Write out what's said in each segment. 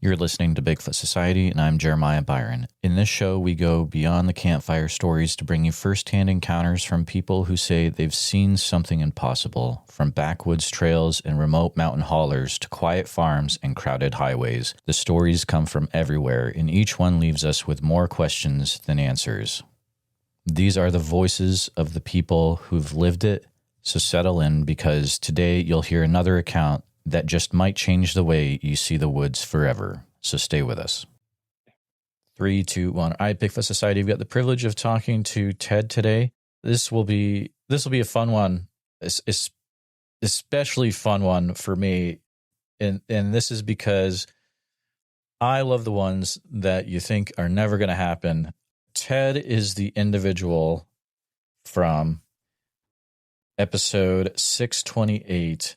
You're listening to Bigfoot Society, and I'm Jeremiah Byron. In this show, we go beyond the campfire stories to bring you firsthand encounters from people who say they've seen something impossible, from backwoods trails and remote mountain haulers to quiet farms and crowded highways. The stories come from everywhere, and each one leaves us with more questions than answers. These are the voices of the people who've lived it, so settle in, because today you'll hear another account that just might change the way you see the woods forever. So stay with us. 3, 2, 1. All right, Bigfoot Society, we've got the privilege of talking to Ted today. This will be a fun one, especially fun one for me. And this is because I love the ones that you think are never going to happen. Ted is the individual from episode 628,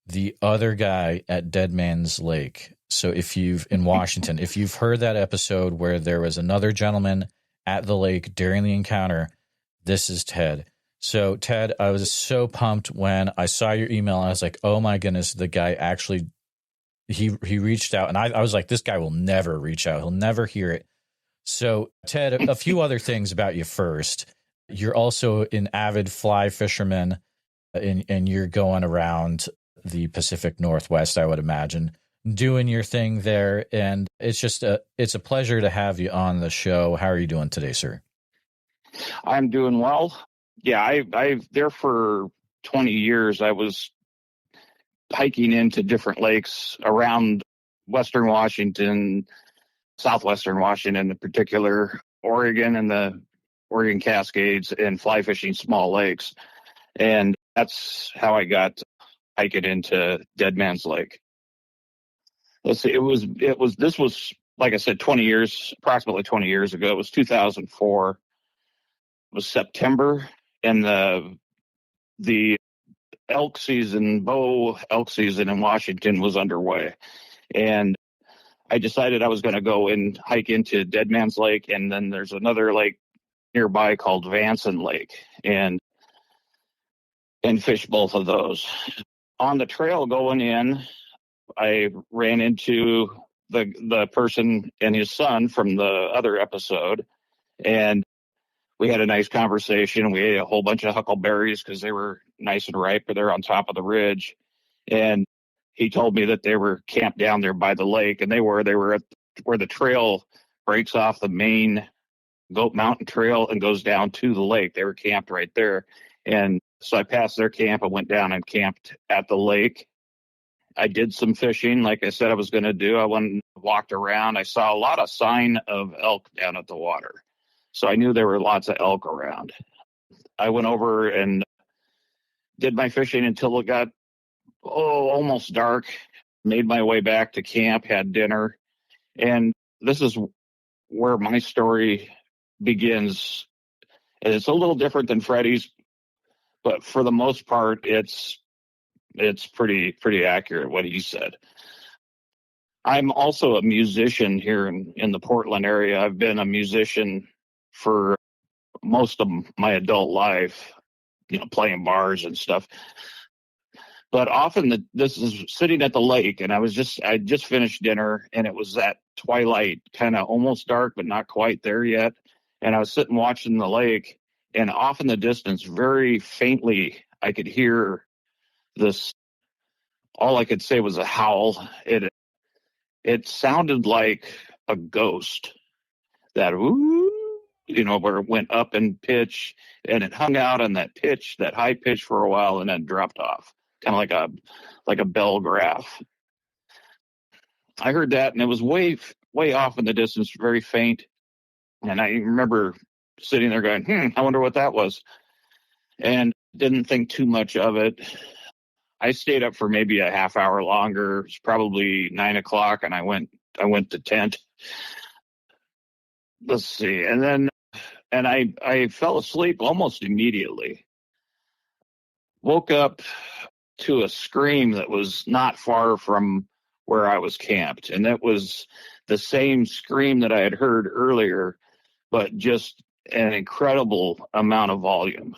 the other guy at Deadman's Lake. So if you've heard that episode where there was another gentleman at the lake during the encounter, this is Ted. So Ted, I was so pumped when I saw your email. I was like, oh my goodness, the guy actually, he reached out, and I was like, this guy will never reach out. He'll never hear it. So Ted, a few other things about you first. You're also an avid fly fisherman, and you're going around the Pacific Northwest, I would imagine, doing your thing there. And it's a pleasure to have you on the show. How are you doing today, sir? I'm doing well. Yeah, I've there for 20 years. I was hiking into different lakes around Western Washington, Southwestern Washington in particular, Oregon and the Oregon Cascades, and fly fishing small lakes. And that's how I got hiking into Deadman's Lake. Let's see, this was, like I said, approximately 20 years ago. It was 2004. It was September, and the bow elk season in Washington was underway. And I decided I was going to go and hike into Deadman's Lake, and then there's another lake nearby called Vanson Lake, and fish both of those. On the trail going in, I ran into the person and his son from the other episode, and we had a nice conversation. We ate a whole bunch of huckleberries because they were nice and ripe, but they're on top of the ridge. And he told me that they were camped down there by the lake, and they were at where the trail breaks off the main Goat Mountain Trail and goes down to the lake. They were camped right there. And so I passed their camp and went down and camped at the lake. I did some fishing, like I said I was going to do. I went and walked around. I saw a lot of sign of elk down at the water. So I knew there were lots of elk around. I went over and did my fishing until it got almost dark. Made my way back to camp, had dinner. And this is where my story begins. And it's a little different than Freddie's, but for the most part, it's pretty accurate what he said. I'm also a musician here in the Portland area. I've been a musician for most of my adult life, playing bars and stuff. But often this is sitting at the lake, and I just finished dinner, and it was that twilight, kind of almost dark, but not quite there yet. And I was sitting watching the lake, and off in the distance, very faintly, I could hear this. All I could say was a howl. It sounded like a ghost that, where it went up in pitch, and it hung out on that high pitch for a while, and then dropped off, kind of like a bell graph. I heard that, and it was way off in the distance, very faint. And I remember sitting there going, I wonder what that was, and didn't think too much of it. I stayed up for maybe a half hour longer. It's probably 9 o'clock, and I went to tent. Let's see, and I fell asleep almost immediately. Woke up to a scream that was not far from where I was camped, and that was the same scream that I had heard earlier, but just an incredible amount of volume.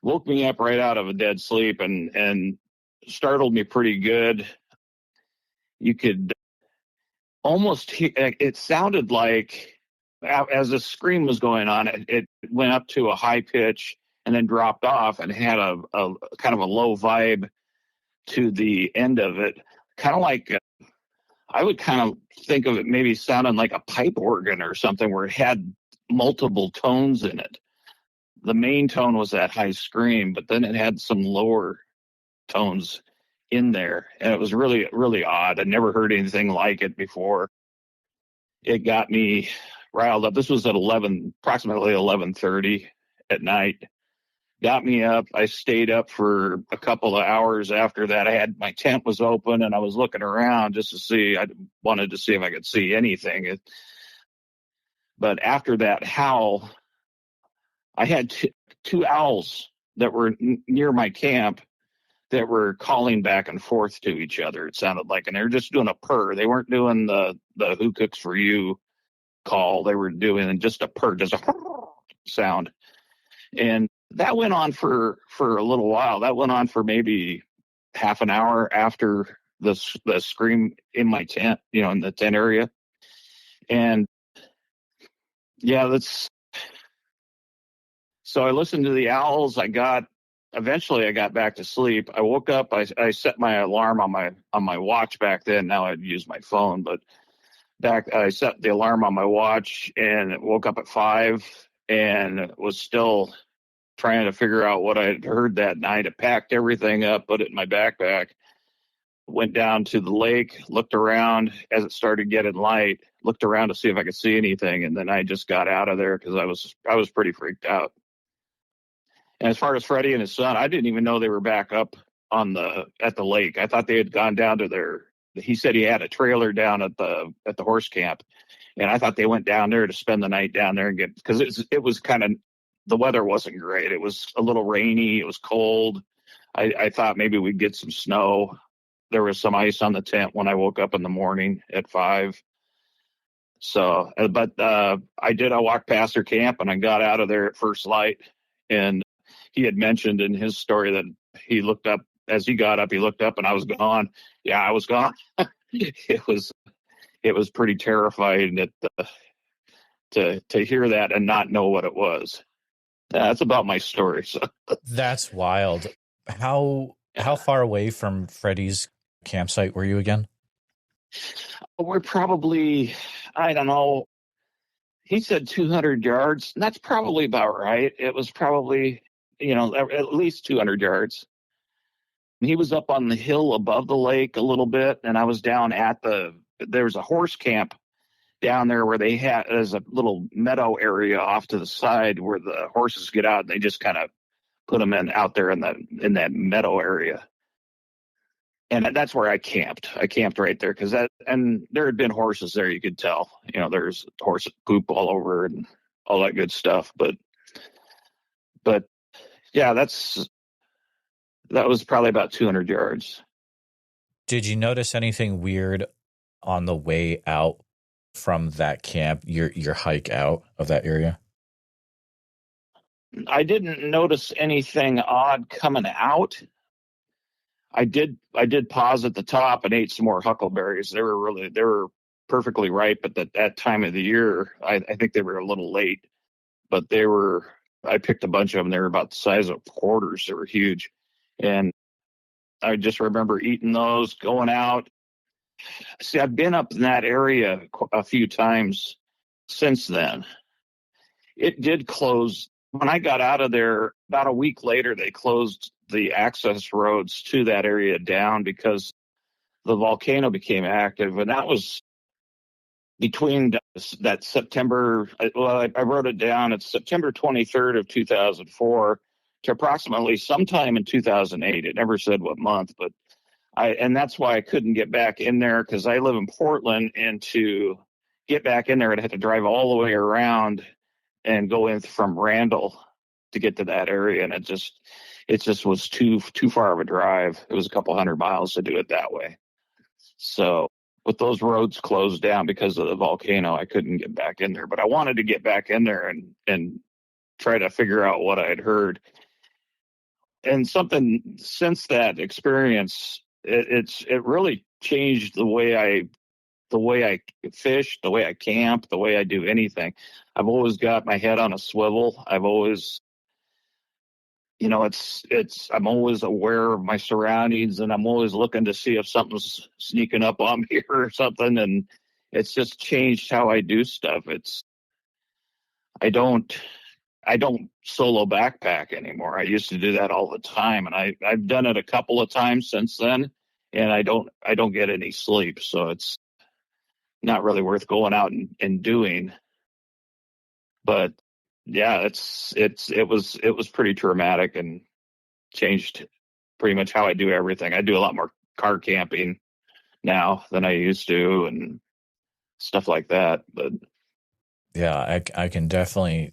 Woke me up right out of a dead sleep and startled me pretty good. You could it sounded like as the scream was going on, it went up to a high pitch and then dropped off and had a kind of a low vibe to the end of it. Kind of like, I would kind of think of it maybe sounding like a pipe organ or something where it had multiple tones in it. The main tone was that high scream, but then it had some lower tones in there. And it was really, really odd. I'd never heard anything like it before. It got me riled up. This was at approximately 11:30 at night. Got me up. I stayed up for a couple of hours after that. My tent was open and I was looking around just to see. I wanted to see if I could see anything. But after that howl, I had two owls that were near my camp that were calling back and forth to each other. It sounded like, and they were just doing a purr. They weren't doing the who cooks for you call. They were doing just a purr, just a sound. And that went on for a little while. That went on for maybe half an hour after the scream in my tent, in the tent area. And yeah, so I listened to the owls. Eventually I got back to sleep. I woke up. I set my alarm on my watch back then. Now I'd use my phone, but I set the alarm on my watch and woke up at 5 and was still trying to figure out what I had heard that night. I packed everything up, put it in my backpack, went down to the lake, looked around as it started getting light, looked around to see if I could see anything, and then I just got out of there because I was pretty freaked out. And as far as Freddie and his son, I didn't even know they were back up at the lake. I thought they had gone down to he said he had a trailer down at the horse camp, and I thought they went down there to spend the night down there and because it was kind of, the weather wasn't great. It was a little rainy. It was cold. I thought maybe we'd get some snow. There was some ice on the tent when I woke up in the morning at 5. So, but I walked past their camp and I got out of there at first light. And he had mentioned in his story that he looked up, as he got up, he looked up and I was gone. Yeah, I was gone. It was pretty terrifying to hear that and not know what it was. That's about my story. So that's wild. How far away from Freddie's campsite were you again? We're probably, I don't know. He said 200 yards. And that's probably about right. It was probably, at least 200 yards. He was up on the hill above the lake a little bit, and I was down there's a horse camp down there where there's a little meadow area off to the side where the horses get out and they just kind of put them out there in that meadow area. And that's where I camped. I camped right there and there had been horses there. You could tell, there's horse poop all over and all that good stuff. But yeah, that was probably about 200 yards. Did you notice anything weird on the way out from that camp, your hike out of that area? I didn't notice anything odd coming out. I did pause at the top and ate some more huckleberries. They were perfectly ripe, but at that time of the year, I think they were a little late, but I picked a bunch of them. They were about the size of quarters. They were huge. And I just remember eating those, going out. See, I've been up in that area a few times since then. It did close. When I got out of there, about a week later, they closed the access roads to that area down because the volcano became active. And that was between that September, I wrote it down. It's September 23rd of 2004 to approximately sometime in 2008. It never said what month, but and that's why I couldn't get back in there because I live in Portland, and to get back in there, I'd have to drive all the way around and go in from Randall to get to that area. And it just was too far of a drive. It was a couple 100 miles to do it that way. So with those roads closed down because of the volcano, I couldn't get back in there, but I wanted to get back in there and try to figure out what I had heard. And something since that experience, it really changed the way I the way I fish, the way I camp, the way I do anything. I've always got my head on a swivel. I've always, I'm always aware of my surroundings, and I'm always looking to see if something's sneaking up on me or something. And it's just changed how I do stuff. I don't solo backpack anymore. I used to do that all the time, and I've done it a couple of times since then, and I don't get any sleep. So it's not really worth going out and doing. But yeah, it was pretty traumatic and changed pretty much how I do everything. I do a lot more car camping now than I used to and stuff like that. But yeah, I can definitely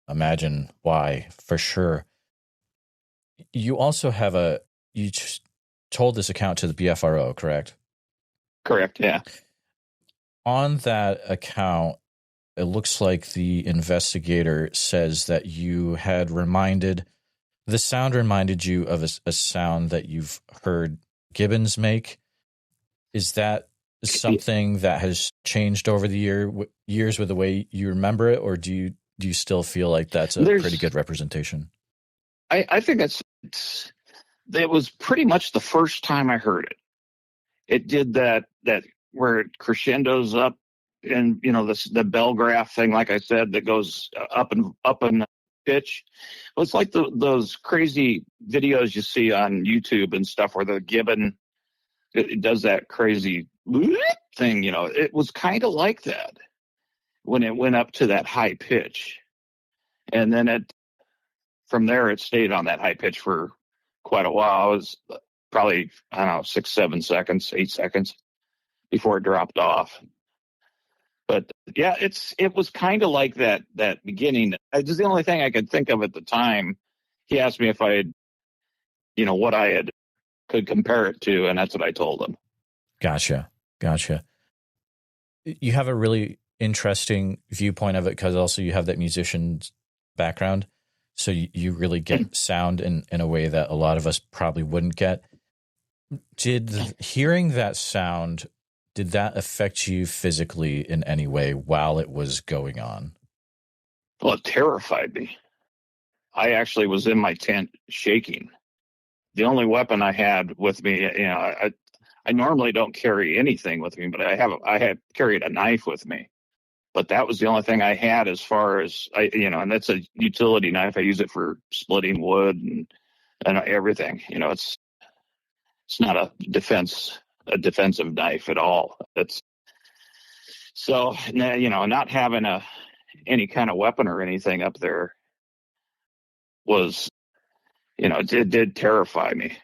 imagine why, for sure. You also have you told this account to the BFRO, correct? correct, yeah. On that account, it looks like the investigator says that the sound reminded you of a sound that you've heard gibbons make. Is that something that has changed over the years with the way you remember it, or do you still feel like that's a pretty good representation? I think it was pretty much the first time I heard it. It did that where it crescendos up, and the bell graph thing, like I said, that goes up and pitch. It's like those crazy videos you see on YouTube and stuff where the gibbon it does that crazy thing. It was kind of like that when it went up to that high pitch, and then from there it stayed on that high pitch for quite a while. It was probably, I don't know, 6, 7 seconds, 8 seconds before it dropped off. But yeah, it was kind of like that beginning. It's the only thing I could think of at the time. He asked me if I had, what I had could compare it to, and that's what I told him. Gotcha. You have a really interesting viewpoint of it because also you have that musician's background. So you really get sound in a way that a lot of us probably wouldn't get. Hearing that sound, did that affect you physically in any way while it was going on? Well, it terrified me. I actually was in my tent shaking. The only weapon I had with me, I normally don't carry anything with me, but I had carried a knife with me. But that was the only thing I had as far as and that's a utility knife. I use it for splitting wood and everything. It's not a defensive knife at all. It's so, not having any kind of weapon or anything up there was, it did terrify me.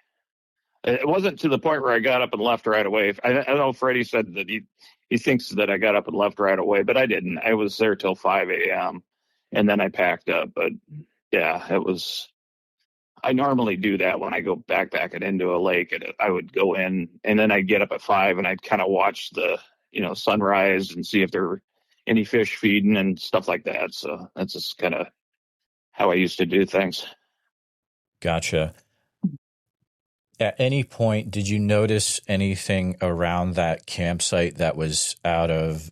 It wasn't to the point where I got up and left right away. I know Freddie said that he thinks that I got up and left right away, but I didn't. I was there till 5 a.m. and then I packed up. But yeah, I normally do that when I go backpacking into a lake, and I would go in and then I'd get up at 5 and I'd kind of watch the, sunrise and see if there were any fish feeding and stuff like that. So that's just kind of how I used to do things. Gotcha. At any point, did you notice anything around that campsite that was out of,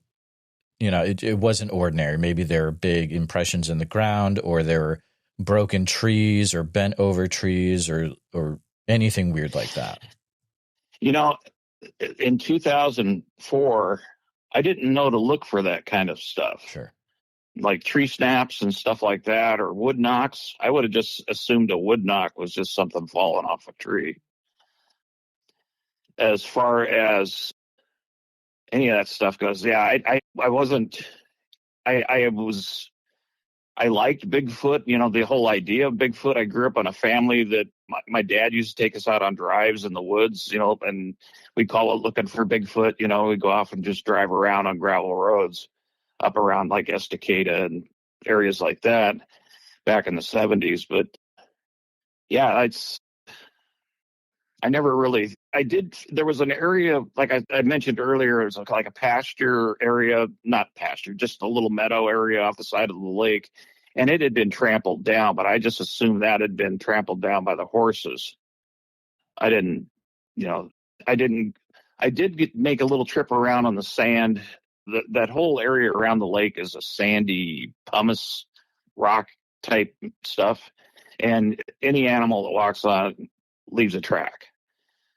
it wasn't ordinary? Maybe there were big impressions in the ground, or there were broken trees or bent over trees or anything weird like that? In 2004, I didn't know to look for that kind of stuff. Sure. Like tree snaps and stuff like that, or wood knocks. I would have just assumed a wood knock was just something falling off a tree. As far as any of that stuff goes, yeah, I wasn't. I liked Bigfoot. The whole idea of Bigfoot. I grew up in a family that my dad used to take us out on drives in the woods, and we call it looking for Bigfoot. We go off and just drive around on gravel roads up around like Estacada and areas like that back in the 70s. But yeah, I never really, there was an area, like I mentioned earlier, it was like a pasture area, not pasture, just a little meadow area off the side of the lake. And it had been trampled down, but I just assumed that had been trampled down by the horses. I I did make a little trip around on the sand. That whole area around the lake is a sandy pumice rock type stuff, and any animal that walks on it leaves a track.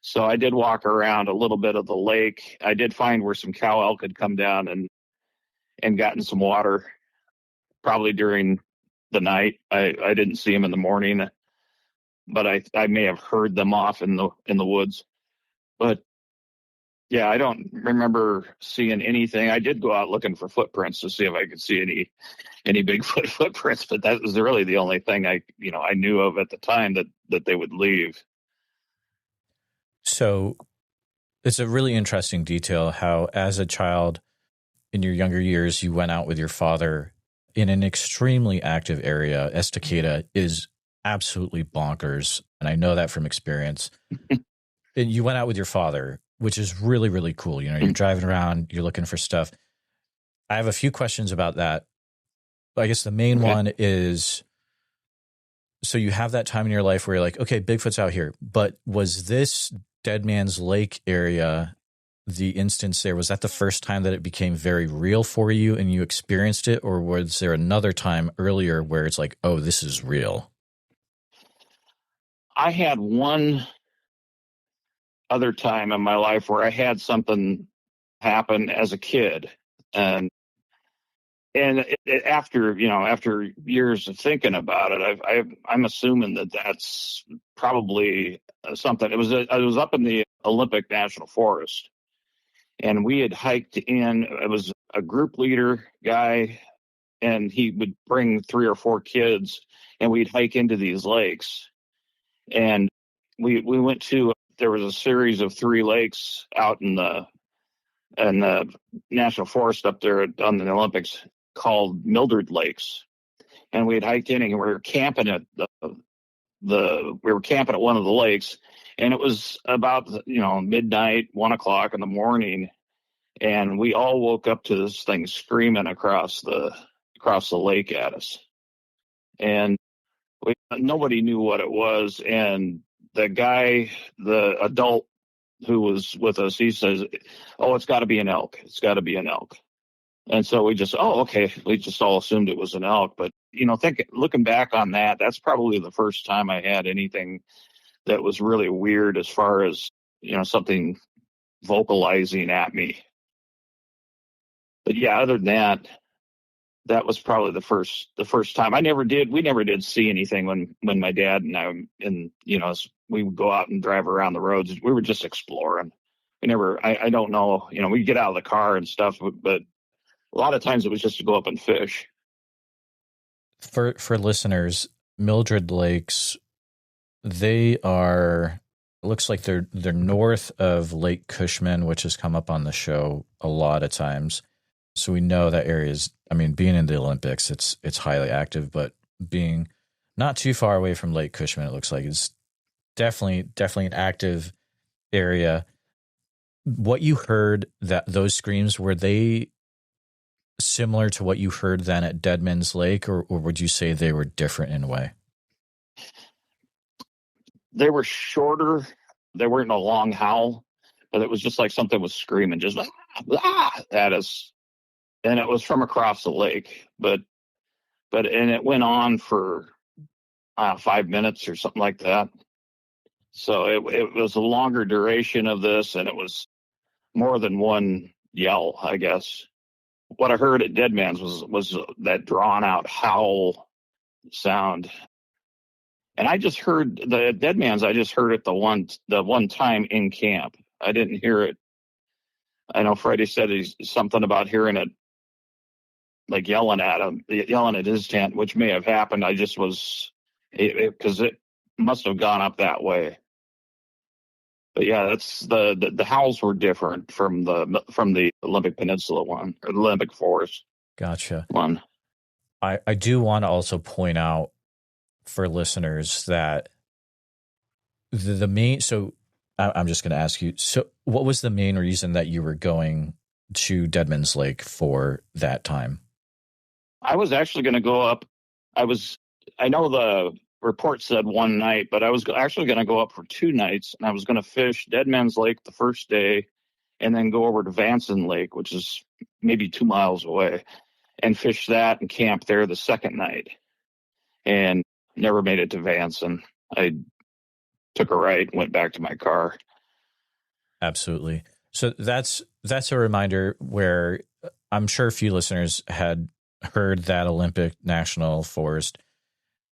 So I did walk around a little bit of the lake. I did find where some cow elk had come down and gotten some water, probably during the night. I didn't see them in the morning, but I may have heard them off in the woods. But yeah, I don't remember seeing anything. I did go out looking for footprints to see if I could see any Bigfoot footprints, but that was really the only thing I knew of at the time that they would leave. So it's a really interesting detail how, as a child in your younger years, you went out with your father in an extremely active area. Estacada is absolutely bonkers, and I know that from experience. And you went out with your father, which is really, really cool. You're driving around, you're looking for stuff. I have a few questions about that. I guess the main one is, so you have that time in your life where you're like, okay, Bigfoot's out here. But was this Deadman's Lake area, the instance there, was that the first time that it became very real for you and you experienced it? Or was there another time earlier where it's like, oh, this is real? I had one other time in my life where I had something happen as a kid, and after years of thinking about it, I'm assuming that's probably something. It was up in the Olympic National Forest, and we had hiked in. It was a group leader guy, and he would bring 3 or 4 kids, and we'd hike into these lakes, and we went to. There was a series of 3 lakes out in the national forest up there on the Olympics called Mildred Lakes, and we had hiked in and we were camping at one of the lakes, and it was about midnight, 1 o'clock in the morning, and we all woke up to this thing screaming across the lake at us, and nobody knew what it was, and the adult who was with us, he says, "Oh, it's got to be an elk. It's got to be an elk." And so we just all assumed it was an elk. But looking back on that, that's probably the first time I had anything that was really weird as far as something vocalizing at me. But yeah, other than that was probably the first time. We never did see anything when my dad and I, we would go out and drive around the roads. We were just exploring. I don't know, we'd get out of the car and stuff, but a lot of times it was just to go up and fish. For listeners, Mildred Lakes, they are, it looks like they're north of Lake Cushman, which has come up on the show a lot of times. So we know that area is, being in the Olympics, it's highly active, but being not too far away from Lake Cushman, it looks like it's definitely an active area. What you heard, that those screams, were they similar to what you heard then at Deadman's Lake, or would you say they were different in a way? They were shorter. They weren't a long howl, but it was just like something was screaming, just at us. And it was from across the lake, but it went on for 5 minutes or something like that. So it was a longer duration of this, and it was more than one yell, I guess. What I heard at Deadman's was that drawn out howl sound. And I just heard the Deadman's. I just heard it the one time in camp. I didn't hear it. I know Freddie said something about hearing it, like yelling at his tent, which may have happened. I just was, because it must have gone up that way. But yeah, that's the howls were different from the Olympic Peninsula one, or the Olympic Forest. Gotcha. One. I do want to also point out for listeners that the main, so I'm just going to ask you, so what was the main reason that you were going to Deadman's Lake for that time? I was actually going to go up. I know the report said one night, but I was actually going to go up for 2 nights, and I was going to fish Deadman's Lake the first day and then go over to Vanson Lake, which is maybe 2 miles away, and fish that and camp there the second night. And never made it to Vanson. I took a right, went back to my car. Absolutely. So that's a reminder where I'm sure a few listeners had heard that Olympic National Forest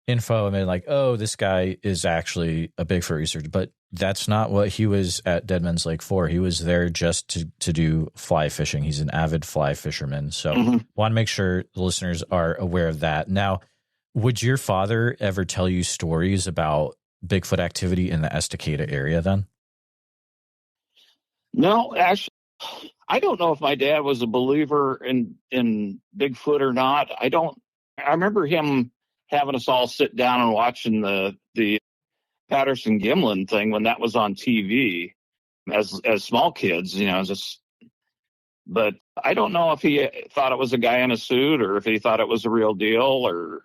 info and been like, oh, this guy is actually a Bigfoot researcher. But that's not what he was at Deadman's Lake for. He was there just to do fly fishing. He's an avid fly fisherman. So want to make sure the listeners are aware of that. Now, would your father ever tell you stories about Bigfoot activity in the Estacada area then? No, actually, I don't know if my dad was a believer in Bigfoot or not. I remember him having us all sit down and watching the Patterson Gimlin thing when that was on TV as small kids, but I don't know if he thought it was a guy in a suit or if he thought it was a real deal or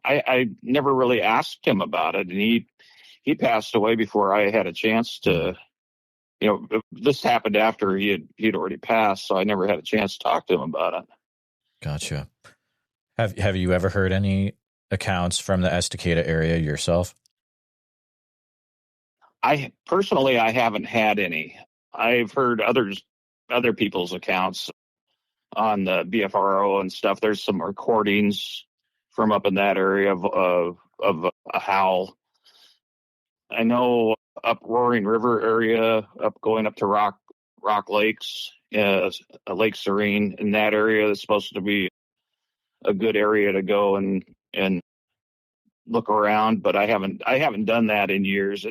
I never really asked him about it, and he passed away before I had a chance to. This happened after he'd already passed, so I never had a chance to talk to him about it. Gotcha. Have you ever heard any accounts from the Estacada area yourself? I haven't had any. I've heard other people's accounts on the BFRO and stuff. There's some recordings from up in that area of a howl. I know up Roaring River area, going up to Rock Lakes, Lake Serene in that area is supposed to be a good area to go and look around, but I haven't done that in years.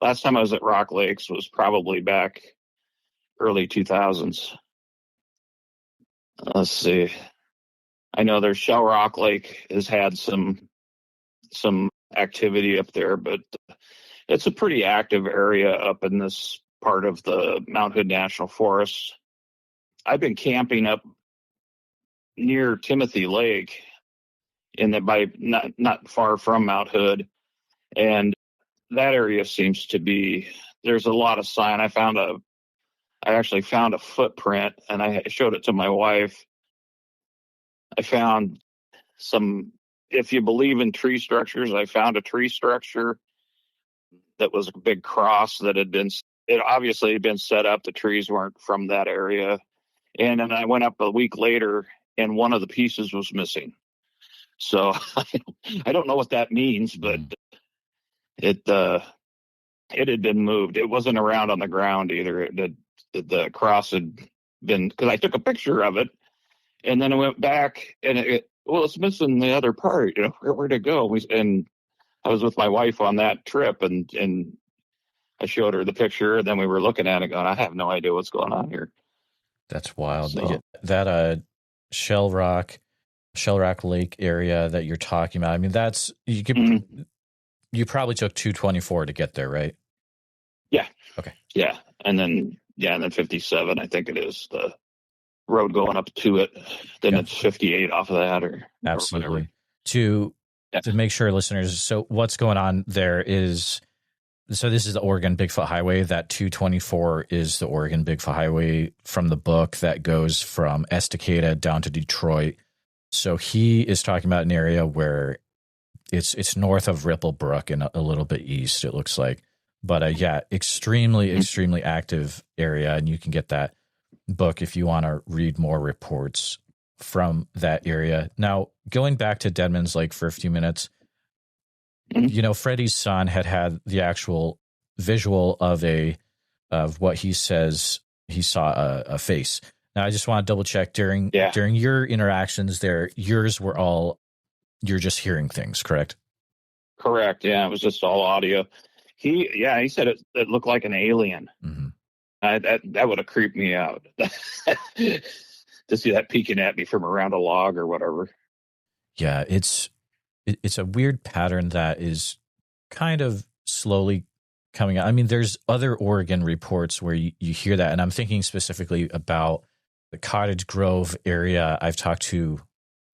Last time I was at Rock Lakes was probably back early 2000s. Let's see. I know there's Shell Rock Lake has had some activity up there, but it's a pretty active area up in this part of the Mount Hood National Forest. I've been camping up near Timothy Lake not far from Mount Hood, and that area seems to be, there's a lot of sign. I actually found a footprint, and I showed it to my wife. I found some, if you believe in tree structures, I found a tree structure that was a big cross that it obviously had been set up. The trees weren't from that area. And then I went up a week later and one of the pieces was missing. So I don't know what that means, but it had been moved. It wasn't around on the ground either. The cross had been, because I took a picture of it and then I went back and it's missing the other part. Where'd it go? And I was with my wife on that trip and I showed her the picture, and then we were looking at it going, I have no idea what's going on here. That's wild. So, that Shell Rock Lake area that you're talking about. I mean, that's you probably took 224 to get there, right? Yeah. Okay. Yeah. And then 57, I think it is the road going up to it. Then it's 58 off of that or absolutely. Or to make sure listeners, so what's going on there is, so this is the Oregon Bigfoot Highway. That 224 is the Oregon Bigfoot Highway from the book that goes from Estacada down to Detroit. So he is talking about an area where it's north of Ripple Brook and a little bit east, it looks like. But extremely active area. And you can get that book if you want to read more reports from that area. Now, going back to Deadman's Lake for a few minutes, Freddie's son had the actual visual of what he says he saw a face. Now, I just want to double check during your interactions there, yours were all, you're just hearing things, correct? Correct. Yeah, it was just all audio. He said it looked like an alien. Mm-hmm. That would have creeped me out to see that peeking at me from around a log or whatever. Yeah, it's a weird pattern that is kind of slowly coming out. I mean, there's other Oregon reports where you hear that, and I'm thinking specifically about the Cottage Grove area. I've talked to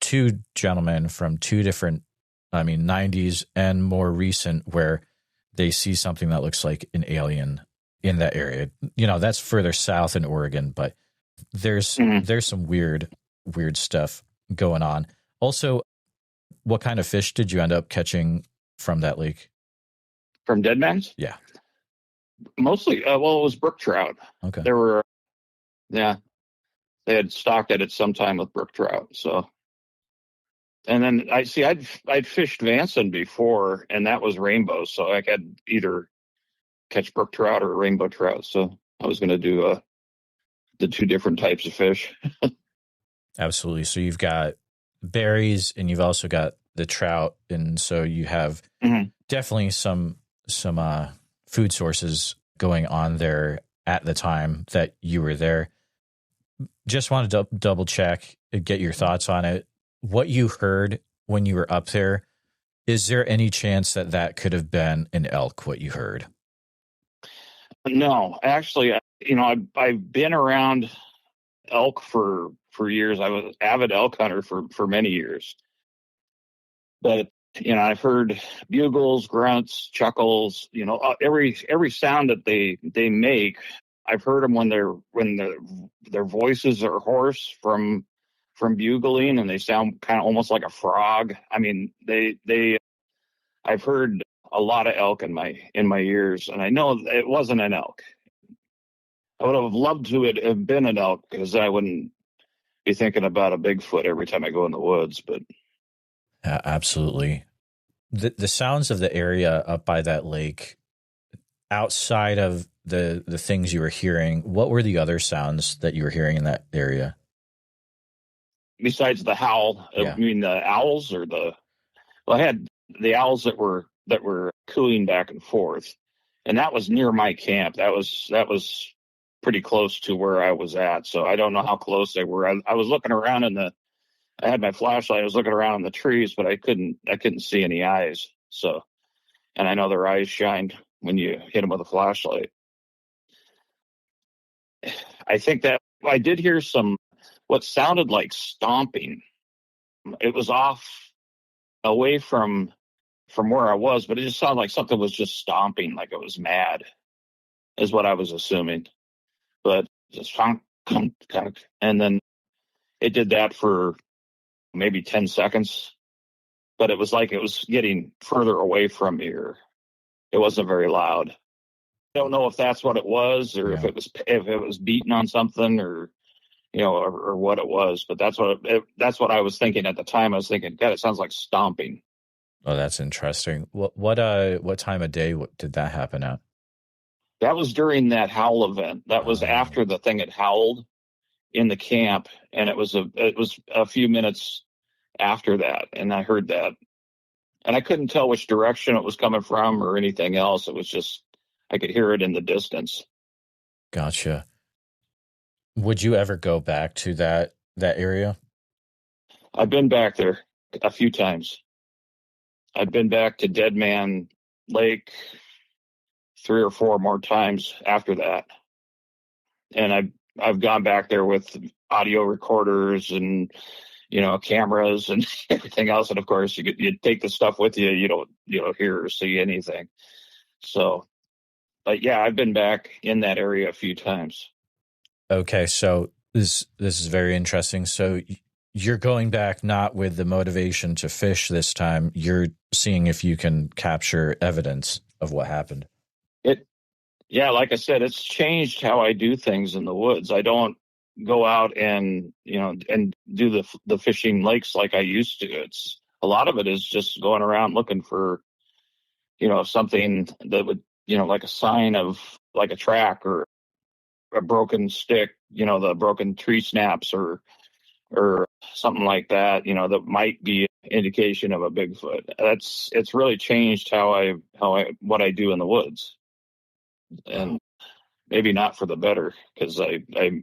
two gentlemen from two different, 90s and more recent, where they see something that looks like an alien in that area. You know, that's further south in Oregon, but there's some weird stuff going on. Also, what kind of fish did you end up catching from that lake? From Deadman's? Yeah. Mostly, it was brook trout. Okay. There were, they had stocked it at some time with brook trout. So, and then I'd fished Vanson before, and that was rainbow. So I could either catch brook trout or rainbow trout. So I was going to do the two different types of fish. Absolutely. So you've got berries, and you've also got the trout, and so you have definitely some food sources going on there at the time that you were there. Just wanted to double check and get your thoughts on it. What you heard when you were up there, is there any chance that could have been an elk, what you heard? No, actually, I've been around elk for years. I was an avid elk hunter for many years. But, I've heard bugles, grunts, chuckles, every sound that they make. I've heard them when their voices are hoarse from bugling, and they sound kind of almost like a frog. I mean, I've heard a lot of elk in my ears, and I know it wasn't an elk. I would have loved to have been an elk, because I wouldn't be thinking about a Bigfoot every time I go in the woods. But absolutely, the sounds of the area up by that lake, outside of the things you were hearing, what were the other sounds that you were hearing in that area? Besides the howl, I mean, the owls I had the owls that were cooing back and forth, and that was near my camp. That was pretty close to where I was at. So I don't know how close they were. I was looking around I had my flashlight. I was looking around in the trees, but I couldn't see any eyes. So, and I know their eyes shined when you hit them with a flashlight. I think that I did hear what sounded like stomping. It was off away from where I was, but it just sounded like something was just stomping, like it was mad, is what I was assuming. But just and then it did that for maybe 10 seconds, but it was like it was getting further away from me. It wasn't very loud. I don't know if that's what it was, or if it was beating on something, or or what it was. But that's what I was thinking at the time. I was thinking, God, it sounds like stomping. Oh, that's interesting. What time of day did that happen at? That was during that howl event. That was after the thing had howled in the camp, and it was a few minutes after that, and I heard that, and I couldn't tell which direction it was coming from or anything else. It was just I could hear it in the distance. Gotcha. Would you ever go back to that area? I've been back there a few times. I've been back to Deadman Lake 3 or 4 more times after that. And I've gone back there with audio recorders and, cameras and everything else. And of course you take the stuff with you. You don't hear or see anything. So, but yeah, I've been back in that area a few times. Okay. So this is very interesting. So you're going back not with the motivation to fish this time. You're seeing if you can capture evidence of what happened. Yeah, like I said, it's changed how I do things in the woods. I don't go out and do the fishing lakes like I used to. It's a lot of it is just going around looking for something that would like a sign of like a track or a broken stick, the broken tree snaps or something like that, that might be an indication of a Bigfoot. It's really changed what I do in the woods, and maybe not for the better, because I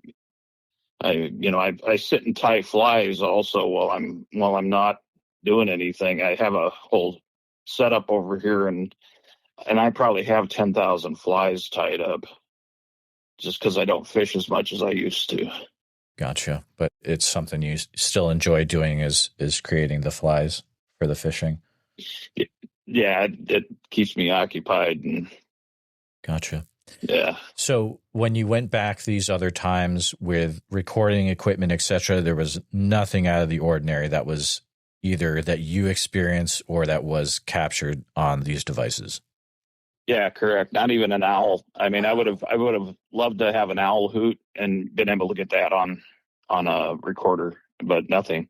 sit and tie flies also while I'm not doing anything. I have a whole setup over here, and I probably have 10,000 flies tied up just because I don't fish as much as I used to. Gotcha. But it's something you still enjoy doing is creating the flies for the fishing. Yeah, it keeps me occupied. Gotcha. Yeah. So when you went back these other times with recording equipment, etc., there was nothing out of the ordinary that was either that you experienced or that was captured on these devices. Yeah, correct. Not even an owl. I mean, I would have loved to have an owl hoot and been able to get that on a recorder, but nothing.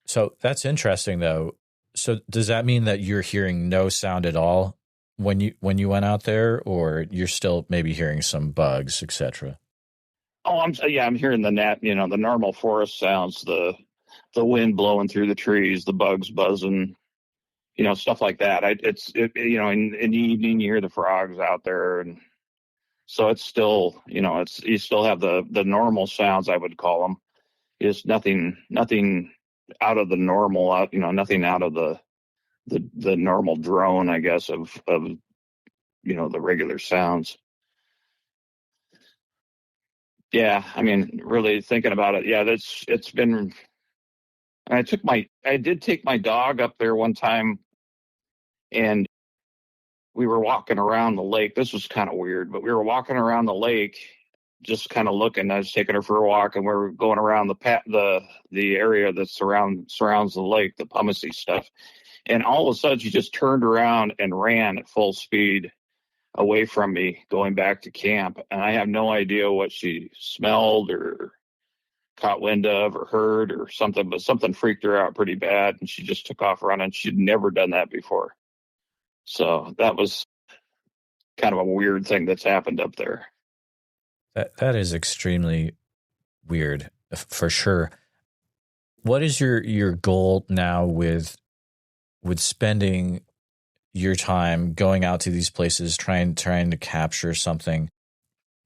So that's interesting, though. So does that mean that you're hearing no sound at all when you went out there, or you're still maybe hearing some bugs, etc.? Oh, I'm hearing the normal forest sounds, the wind blowing through the trees, the bugs buzzing, stuff like that. In the evening you hear the frogs out there, and so it's still, you still have the normal sounds, I would call them. It's nothing out of the normal, nothing out of the normal drone, I guess, of the regular sounds. Yeah, I mean, really thinking about it, yeah, it's been. I did take my dog up there one time, and we were walking around the lake. This was kind of weird, but we were walking around the lake, just kind of looking. I was taking her for a walk, and we were going around the area that surrounds the lake, the pumice stuff. And all of a sudden, she just turned around and ran at full speed away from me, going back to camp. And I have no idea what she smelled or caught wind of or heard or something, but something freaked her out pretty bad, and she just took off running. She'd never done that before. So that was kind of a weird thing that's happened up there. That is extremely weird, for sure. What is your goal now with spending your time going out to these places, trying to capture something?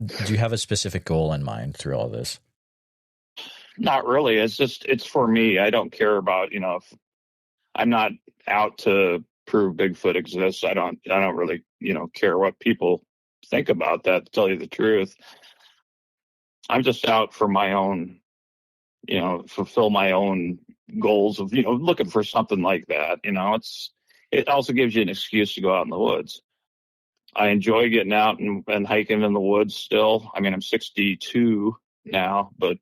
Do you have a specific goal in mind through all this? Not really. It's for me. I don't care about, if I'm not out to prove Bigfoot exists. I don't really, care what people think about that, to tell you the truth. I'm just out for my own, fulfill my own goals of, looking for something like that. It also gives you an excuse to go out in the woods. I enjoy getting out and hiking in the woods still. I mean, I'm 62 now, but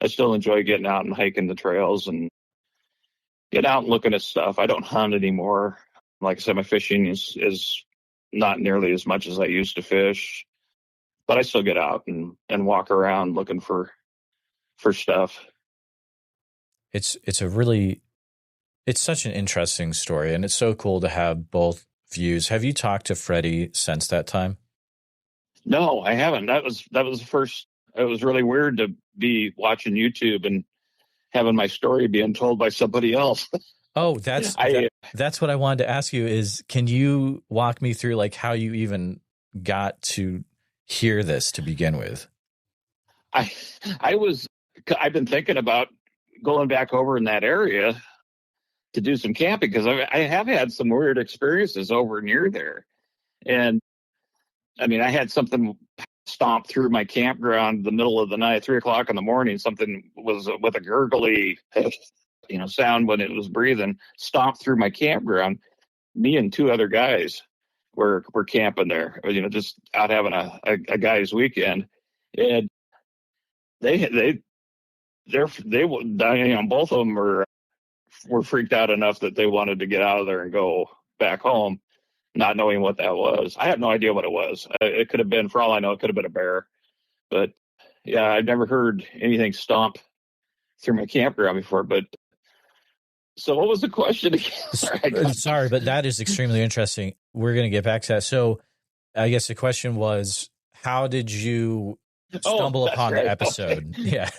I still enjoy getting out and hiking the trails and get out and looking at stuff. I don't hunt anymore. Like I said, my fishing is not nearly as much as I used to fish, but I still get out and walk around looking for stuff. It's such an interesting story, and it's so cool to have both views. Have you talked to Freddie since that time? No, I haven't. That was the first. It was really weird to be watching YouTube and having my story being told by somebody else. Oh, that's what I wanted to ask you is, can you walk me through like how you even got to hear this to begin with? I've been thinking about going back over in that area to do some camping, because I have had some weird experiences over near there. And I mean, I had something stomp through my campground in the middle of the night, 3:00 in the morning. Something was with a gurgly, sound when it was breathing, stomped through my campground. Me and two other guys were camping there, just out having a guy's weekend. And they both of them were freaked out enough that they wanted to get out of there and go back home, not knowing what that was. I had no idea what it was. It could have been, for all I know, it could have been a bear. But yeah, I've never heard anything stomp through my campground before. But so what was the question again? Sorry, but that is extremely interesting. We're going to get back to that. So I guess the question was, how did you stumble upon the episode? Okay. Yeah.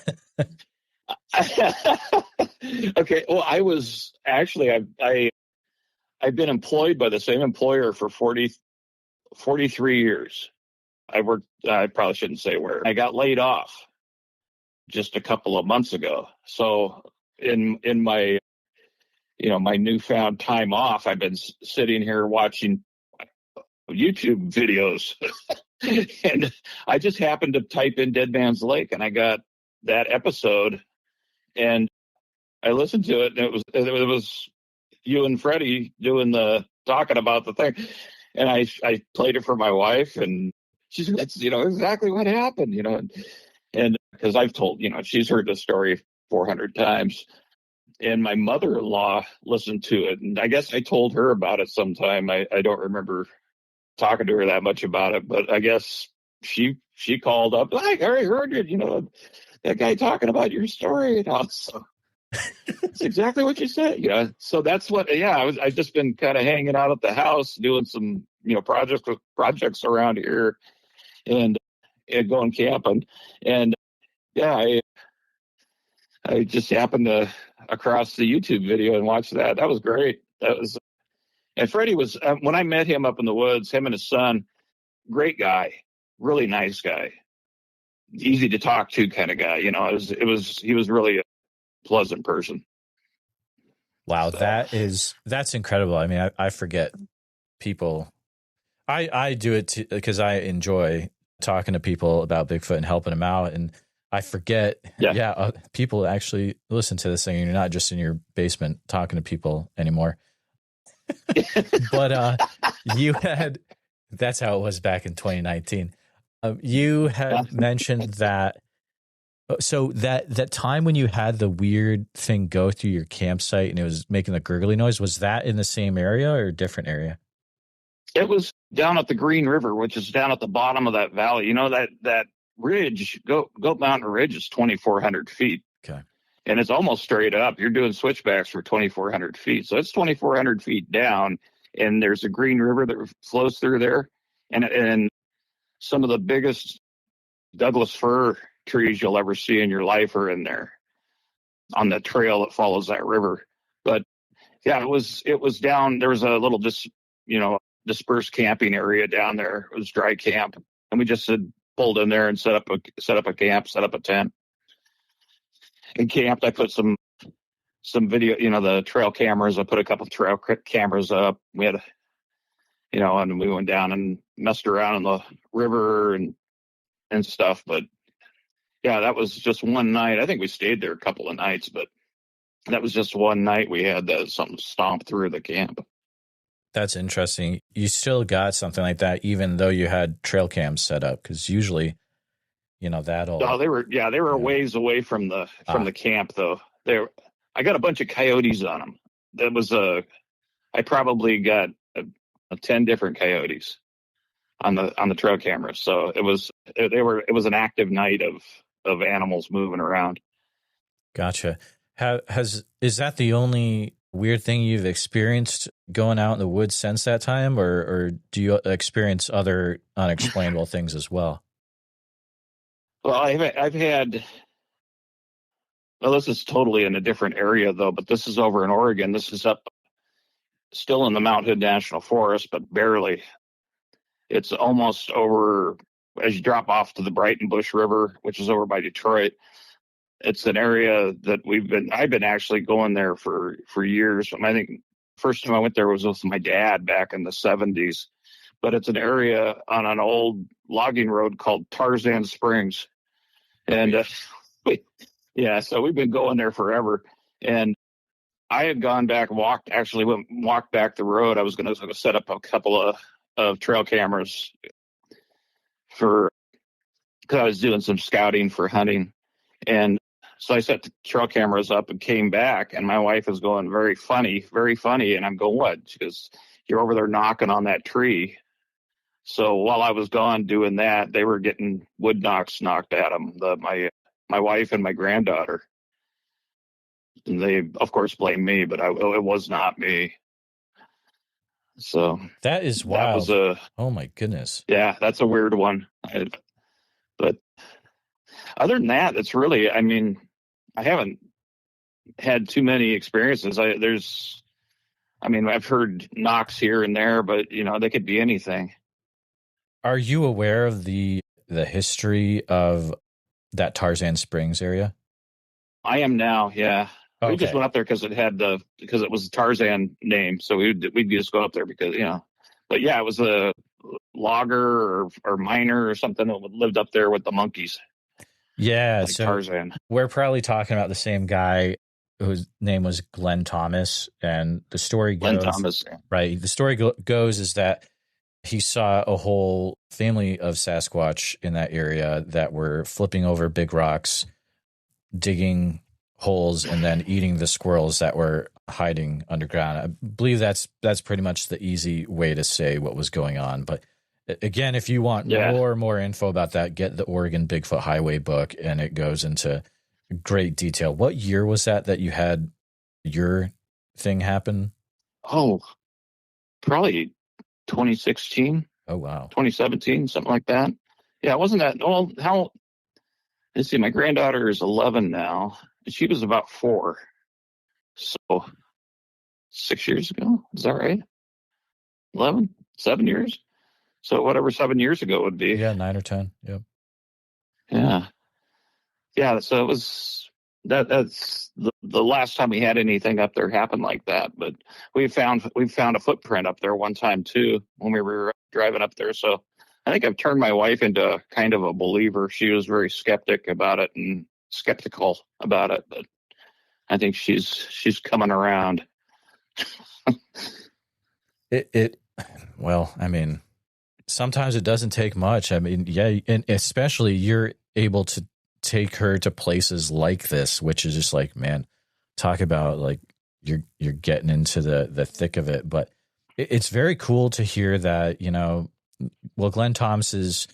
Okay. Well, I was actually, I've been employed by the same employer for 43 years. I probably shouldn't say where. I got laid off just a couple of months ago. So in my, my newfound time off, I've been sitting here watching YouTube videos. And I just happened to type in Deadman's Lake, and I got that episode, and I listened to it, and it was you and Freddie talking about the thing. And I played it for my wife, and that's, exactly what happened, and because I've told, she's heard the story 400 times. And my mother-in-law listened to it. And I guess I told her about it sometime. I don't remember talking to her that much about it, but I guess she called up, like, I heard it, that guy talking about your story. So that's exactly what you said. So that's what, I've just been kind of hanging out at the house doing some, projects around here and going camping. And I just happened to across the YouTube video and watch that. That was great. And Freddie was, when I met him up in the woods, him and his son, great guy, really nice guy, easy to talk to kind of guy. He was really a pleasant person. Wow. So. That's incredible. I mean, I forget people. I do it because I enjoy talking to people about Bigfoot and helping them out. And I forget, people actually listen to this thing, and you're not just in your basement talking to people anymore. But that's how it was back in 2019. You had mentioned that. So that time when you had the weird thing go through your campsite and it was making the gurgly noise, was that in the same area or a different area? It was down at the Green River, which is down at the bottom of that valley. That ridge, Goat Mountain Ridge, is 2,400 feet. Okay. And it's almost straight up. You're doing switchbacks for 2,400 feet. So it's 2,400 feet down, and there's a Green River that flows through there. And some of the biggest Douglas fir trees you'll ever see in your life are in there on the trail that follows that river. But yeah, it was down. There was a little dispersed camping area down there. It was dry camp, and we just had pulled in there and set up a camp, set up a tent, and camped. I put some video, the trail cameras. I put a couple trail cameras up. We had, and we went down and messed around in the river and stuff. But yeah, that was just one night. I think we stayed there a couple of nights, but that was just one night we had something stomp through the camp. That's interesting. You still got something like that, even though you had trail cams set up, because usually, that'll. No, they were a ways away from the camp, though. I got a bunch of coyotes on them. That was I probably got 10 different coyotes on the trail cameras. So it was an active night of animals moving around. Gotcha. Is that the only weird thing you've experienced going out in the woods since that time, or do you experience other unexplainable things as well? Well, I've had. Well, this is totally in a different area though, but this is over in Oregon. This is still in the Mount Hood National Forest, but barely. It's almost over as you drop off to the Brighton Bush River, which is over by Detroit. It's an area that I've been actually going there for years. I think first time I went there was with my dad back in the 70s, but it's an area on an old logging road called Tarzan Springs. And so we've been going there forever. And I had gone back, walked back the road. I was going to set up a couple of trail cameras because I was doing some scouting for hunting. And so I set the trail cameras up and came back, and my wife is going, very funny. And I'm going, what? She goes, you're over there knocking on that tree. So while I was gone doing that, they were getting wood knocks knocked at them, my wife and my granddaughter. And they, of course, blame me, but it was not me. So that is wild. Oh my goodness. Yeah, that's a weird one. But other than that, it's really, I haven't had too many experiences. I've heard knocks here and there, but they could be anything. Are you aware of the history of that Tarzan Springs area? I am now. Yeah. Okay. We just went up there because it was a Tarzan name. So we'd just go up there because, but yeah, it was a logger or miner or something that lived up there with the monkeys. Yeah. Like so Tarzan. We're probably talking about the same guy whose name was Glenn Thomas. And the story goes, Glenn Thomas. Right. The story goes is that he saw a whole family of Sasquatch in that area that were flipping over big rocks, digging holes, and then eating the squirrels that were hiding underground. I believe that's pretty much the easy way to say what was going on. But again, if you want more info about that, get the Oregon Bigfoot Highway book, and it goes into great detail. What year was that you had your thing happen? Oh, probably 2016. Oh, wow. 2017, something like that. Yeah, it wasn't that old. Let's see, my granddaughter is 11 now. And she was about 4. So 6 years ago, is that right? 7 years? So whatever 7 years ago would be. Yeah, 9 or 10. Yep. Yeah. Yeah, so it was that's the last time we had anything up there happen like that. But we found a footprint up there one time too when we were driving up there. So I think I've turned my wife into kind of a believer. She was very skeptical about it, but I think she's coming around. Well, I mean, sometimes it doesn't take much. I mean, yeah, and especially you're able to take her to places like this, which is just like, man, talk about like you're getting into the thick of it. But it's very cool to hear that, well, Glenn Thomas's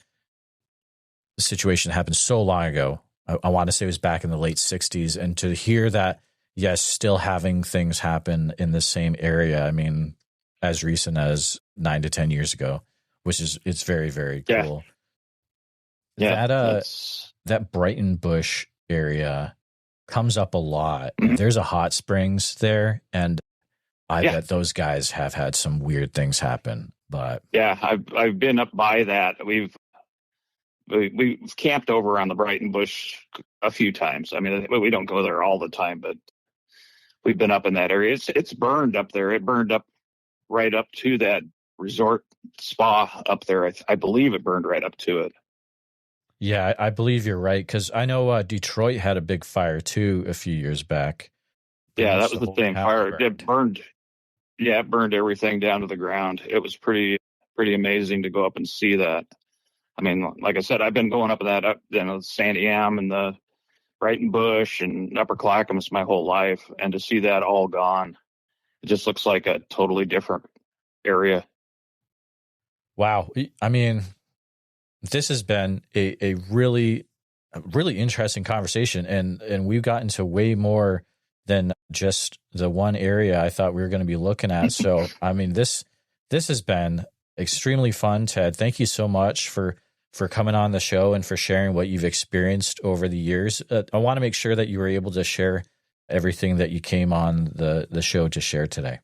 situation happened so long ago. I want to say it was back in the late 60s. And to hear that, yes, still having things happen in the same area, I mean, as recent as 9 to 10 years ago, it's very, very cool. Yeah. That Brighton Bush area comes up a lot. Mm-hmm. There's a hot springs there, and I bet those guys have had some weird things happen. But yeah, I've been up by that. We've camped over on the Brighton Bush a few times. I mean, we don't go there all the time, but we've been up in that area. It's burned up there. It burned up right up to that resort spa up there. I believe it burned right up to it. Yeah, I believe you're right, because I know Detroit had a big fire too a few years back. Yeah, that was the same fire. It burned. Yeah, it burned everything down to the ground. It was pretty amazing to go up and see that. I mean, like I said, I've been going up Sandy Am and the Brighton Bush and Upper Clackamas my whole life, and to see that all gone, it just looks like a totally different area. Wow. I mean, this has been a really interesting conversation, and we've gotten to way more than just the one area I thought we were going to be looking at. So, I mean, this has been extremely fun, Ted. Thank you so much for coming on the show and for sharing what you've experienced over the years. I want to make sure that you were able to share everything that you came on the show to share today.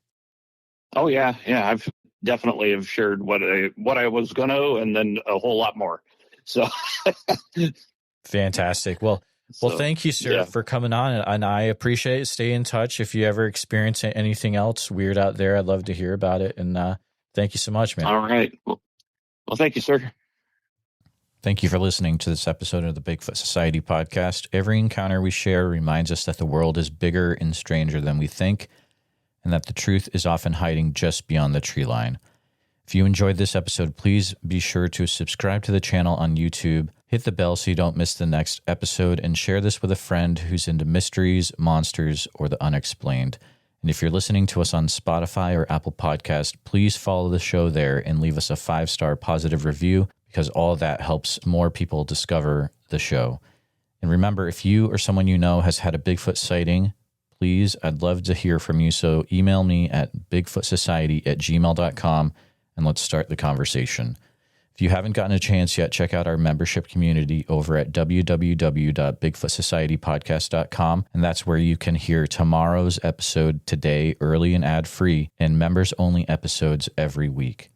Oh yeah. I've definitely have shared what I was going to, and then a whole lot more. So fantastic. Well, thank you, sir, for coming on, and I appreciate it. Stay in touch. If you ever experience anything else weird out there, I'd love to hear about it. And thank you so much, man. All right. Well, thank you, sir. Thank you for listening to this episode of the Bigfoot Society podcast. Every encounter we share reminds us that the world is bigger and stranger than we think, and that the truth is often hiding just beyond the tree line. If you enjoyed this episode, please be sure to subscribe to the channel on YouTube, hit the bell so you don't miss the next episode, and share this with a friend who's into mysteries, monsters, or the unexplained. And if you're listening to us on Spotify or Apple Podcast, please follow the show there and leave us a 5-star positive review, because all that helps more people discover the show. And remember, if you or someone you know has had a Bigfoot sighting, please, I'd love to hear from you. So email me at bigfootsociety@gmail.com and let's start the conversation. If you haven't gotten a chance yet, check out our membership community over at www.bigfootsocietypodcast.com. And that's where you can hear tomorrow's episode today, early and ad-free, and members-only episodes every week.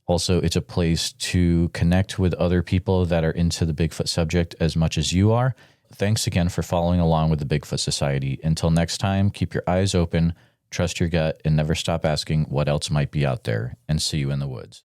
Also, it's a place to connect with other people that are into the Bigfoot subject as much as you are. Thanks again for following along with the Bigfoot Society. Until next time, keep your eyes open, trust your gut, and never stop asking what else might be out there. And see you in the woods.